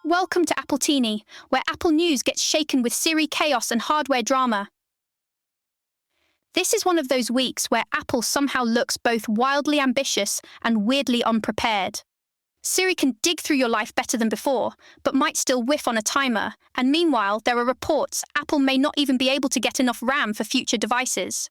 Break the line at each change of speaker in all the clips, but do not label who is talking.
Welcome to Apple Teeny, where Apple news gets shaken with Siri chaos and hardware drama. This is one of those weeks where Apple somehow looks both wildly ambitious and weirdly unprepared. Siri can dig through your life better than before, but might still whiff on a timer, and meanwhile there are reports Apple may not even be able to get enough RAM for future devices.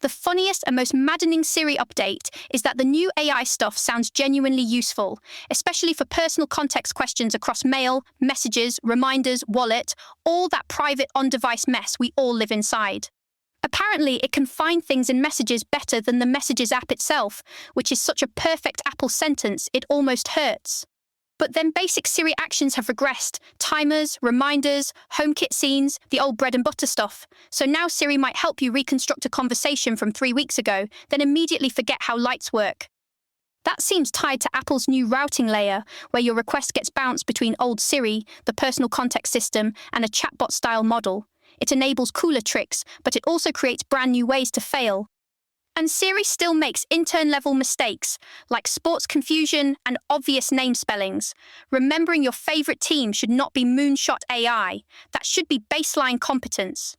The funniest and most maddening Siri update is that the new AI stuff sounds genuinely useful, especially for personal context questions across mail, messages, reminders, wallet, all that private on-device mess we all live inside. Apparently, it can find things in messages better than the Messages app itself, which is such a perfect Apple sentence it almost hurts. But then basic Siri actions have regressed: timers, reminders, HomeKit scenes, the old bread and butter stuff. So now Siri might help you reconstruct a conversation from 3 weeks ago, then immediately forget how lights work. That seems tied to Apple's new routing layer, where your request gets bounced between old Siri, the personal context system, and a chatbot-style model. It enables cooler tricks, but it also creates brand new ways to fail. And Siri still makes intern-level mistakes, like sports confusion and obvious name spellings. Remembering your favorite team should not be moonshot AI. That should be baseline competence.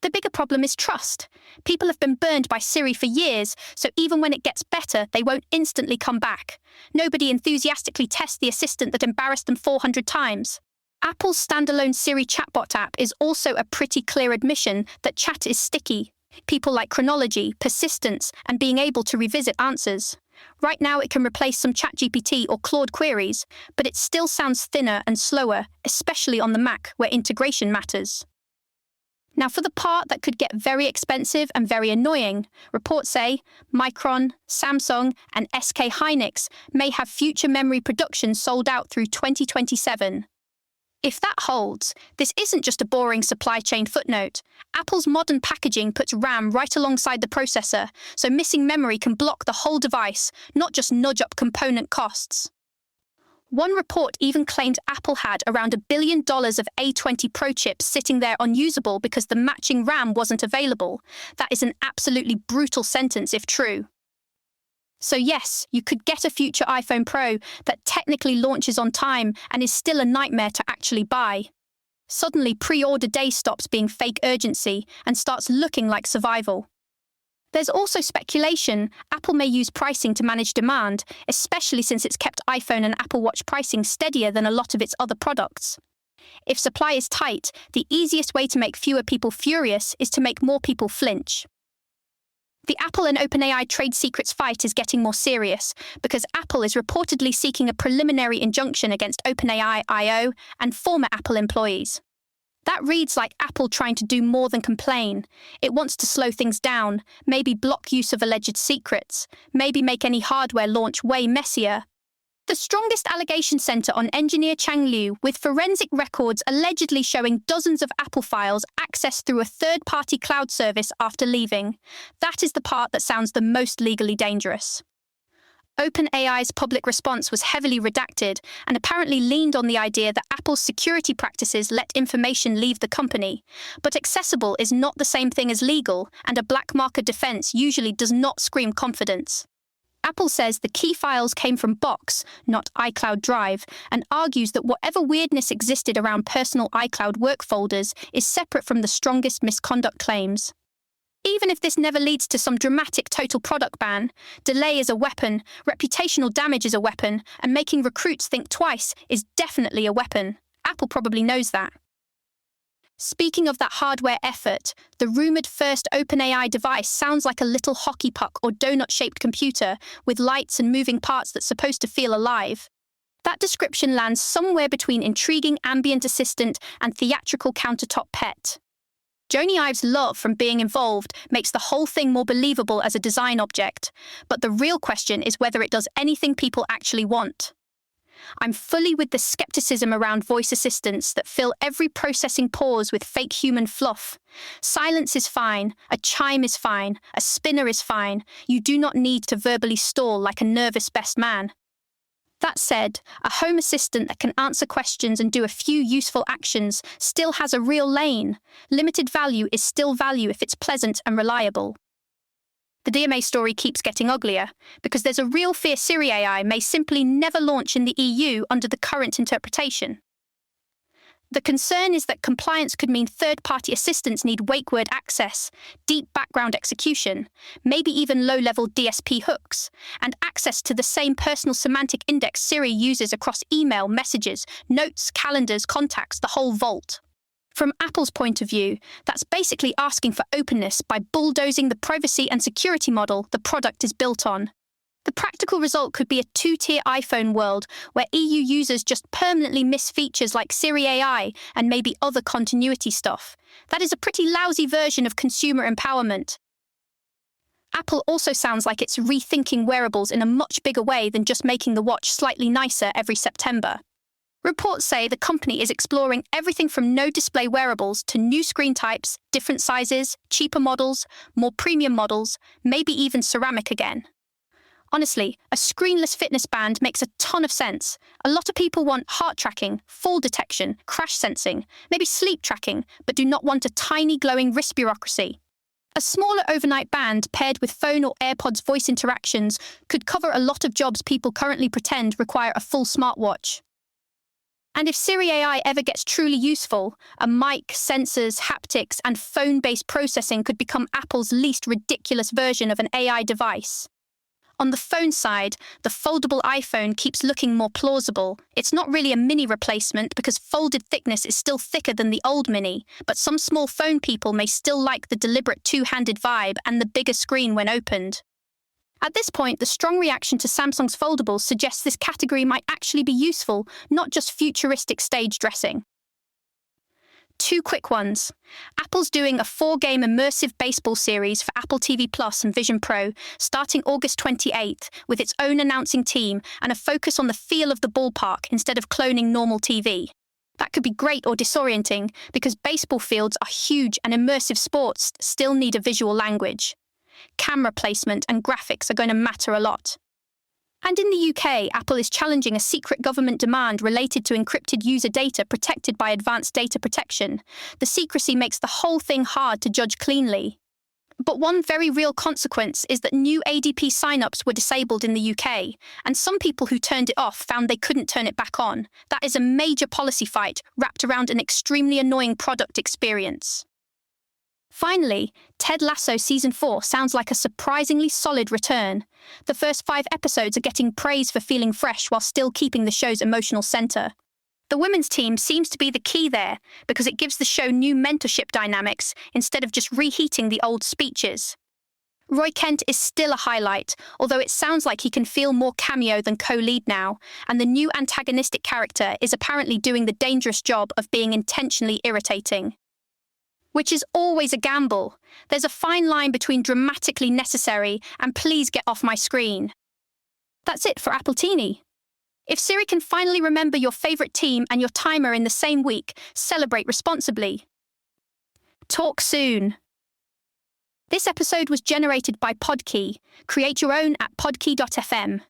The bigger problem is trust. People have been burned by Siri for years, so even when it gets better, they won't instantly come back. Nobody enthusiastically tests the assistant that embarrassed them 400 times. Apple's standalone Siri chatbot app is also a pretty clear admission that chat is sticky. People like chronology, persistence, and being able to revisit answers. Right now it can replace some ChatGPT or Claude queries, but it still sounds thinner and slower, especially on the Mac, where integration matters. Now for the part that could get very expensive and very annoying, reports say Micron, Samsung, and SK Hynix may have future memory production sold out through 2027. If that holds, this isn't just a boring supply chain footnote. Apple's modern packaging puts RAM right alongside the processor, so missing memory can block the whole device, not just nudge up component costs. One report even claimed Apple had around $1 billion of A20 Pro chips sitting there unusable because the matching RAM wasn't available. That is an absolutely brutal sentence if true. So yes, you could get a future iPhone Pro that technically launches on time and is still a nightmare to actually buy. Suddenly, pre-order day stops being fake urgency and starts looking like survival. There's also speculation Apple may use pricing to manage demand, especially since it's kept iPhone and Apple Watch pricing steadier than a lot of its other products. If supply is tight, the easiest way to make fewer people furious is to make more people flinch. The Apple and OpenAI trade secrets fight is getting more serious because Apple is reportedly seeking a preliminary injunction against OpenAI I/O and former Apple employees. That reads like Apple trying to do more than complain. It wants to slow things down, maybe block use of alleged secrets, maybe make any hardware launch way messier. The strongest allegation center on engineer Chang Liu, with forensic records allegedly showing dozens of Apple files accessed through a third-party cloud service after leaving. That is the part that sounds the most legally dangerous. OpenAI's public response was heavily redacted and apparently leaned on the idea that Apple's security practices let information leave the company. But accessible is not the same thing as legal, and a black market defense usually does not scream confidence. Apple says the key files came from Box, not iCloud Drive, and argues that whatever weirdness existed around personal iCloud work folders is separate from the strongest misconduct claims. Even if this never leads to some dramatic total product ban, delay is a weapon, reputational damage is a weapon, and making recruits think twice is definitely a weapon. Apple probably knows that. Speaking of that hardware effort, the rumored first OpenAI device sounds like a little hockey puck or donut-shaped computer with lights and moving parts that's supposed to feel alive. That description lands somewhere between intriguing ambient assistant and theatrical countertop pet. Jony Ive's love from being involved makes the whole thing more believable as a design object, but the real question is whether it does anything people actually want. I'm fully with the skepticism around voice assistants that fill every processing pause with fake human fluff. Silence is fine, a chime is fine, a spinner is fine. You do not need to verbally stall like a nervous best man. That said, a home assistant that can answer questions and do a few useful actions still has a real lane. Limited value is still value if it's pleasant and reliable. The DMA story keeps getting uglier, because there's a real fear Siri AI may simply never launch in the EU under the current interpretation. The concern is that compliance could mean third-party assistants need wake-word access, deep background execution, maybe even low-level DSP hooks, and access to the same personal semantic index Siri uses across email, messages, notes, calendars, contacts, the whole vault. From Apple's point of view, that's basically asking for openness by bulldozing the privacy and security model the product is built on. The practical result could be a two-tier iPhone world where EU users just permanently miss features like Siri AI and maybe other continuity stuff. That is a pretty lousy version of consumer empowerment. Apple also sounds like it's rethinking wearables in a much bigger way than just making the watch slightly nicer every September. Reports say the company is exploring everything from no-display wearables to new screen types, different sizes, cheaper models, more premium models, maybe even ceramic again. Honestly, a screenless fitness band makes a ton of sense. A lot of people want heart tracking, fall detection, crash sensing, maybe sleep tracking, but do not want a tiny glowing wrist bureaucracy. A smaller overnight band paired with phone or AirPods voice interactions could cover a lot of jobs people currently pretend require a full smartwatch. And if Siri AI ever gets truly useful, a mic, sensors, haptics, and phone-based processing could become Apple's least ridiculous version of an AI device. On the phone side, the foldable iPhone keeps looking more plausible. It's not really a mini replacement because folded thickness is still thicker than the old mini, but some small phone people may still like the deliberate two-handed vibe and the bigger screen when opened. At this point, the strong reaction to Samsung's foldables suggests this category might actually be useful, not just futuristic stage dressing. Two quick ones. Apple's doing a 4-game immersive baseball series for Apple TV Plus and Vision Pro starting August 28th with its own announcing team and a focus on the feel of the ballpark instead of cloning normal TV. That could be great or disorienting because baseball fields are huge and immersive sports still need a visual language. Camera placement and graphics are going to matter a lot. And in the UK, Apple is challenging a secret government demand related to encrypted user data protected by advanced data protection. The secrecy makes the whole thing hard to judge cleanly. But one very real consequence is that new ADP signups were disabled in the UK, and some people who turned it off found they couldn't turn it back on. That is a major policy fight wrapped around an extremely annoying product experience. Finally, Ted Lasso Season 4 sounds like a surprisingly solid return. The first 5 episodes are getting praise for feeling fresh while still keeping the show's emotional center. The women's team seems to be the key there because it gives the show new mentorship dynamics instead of just reheating the old speeches. Roy Kent is still a highlight, although it sounds like he can feel more cameo than co-lead now, and the new antagonistic character is apparently doing the dangerous job of being intentionally irritating. Which is always a gamble. There's a fine line between dramatically necessary and please get off my screen. That's it for Apple Teeny. If Siri can finally remember your favorite team and your timer in the same week, celebrate responsibly. Talk soon. This episode was generated by Podkey. Create your own at podkey.fm.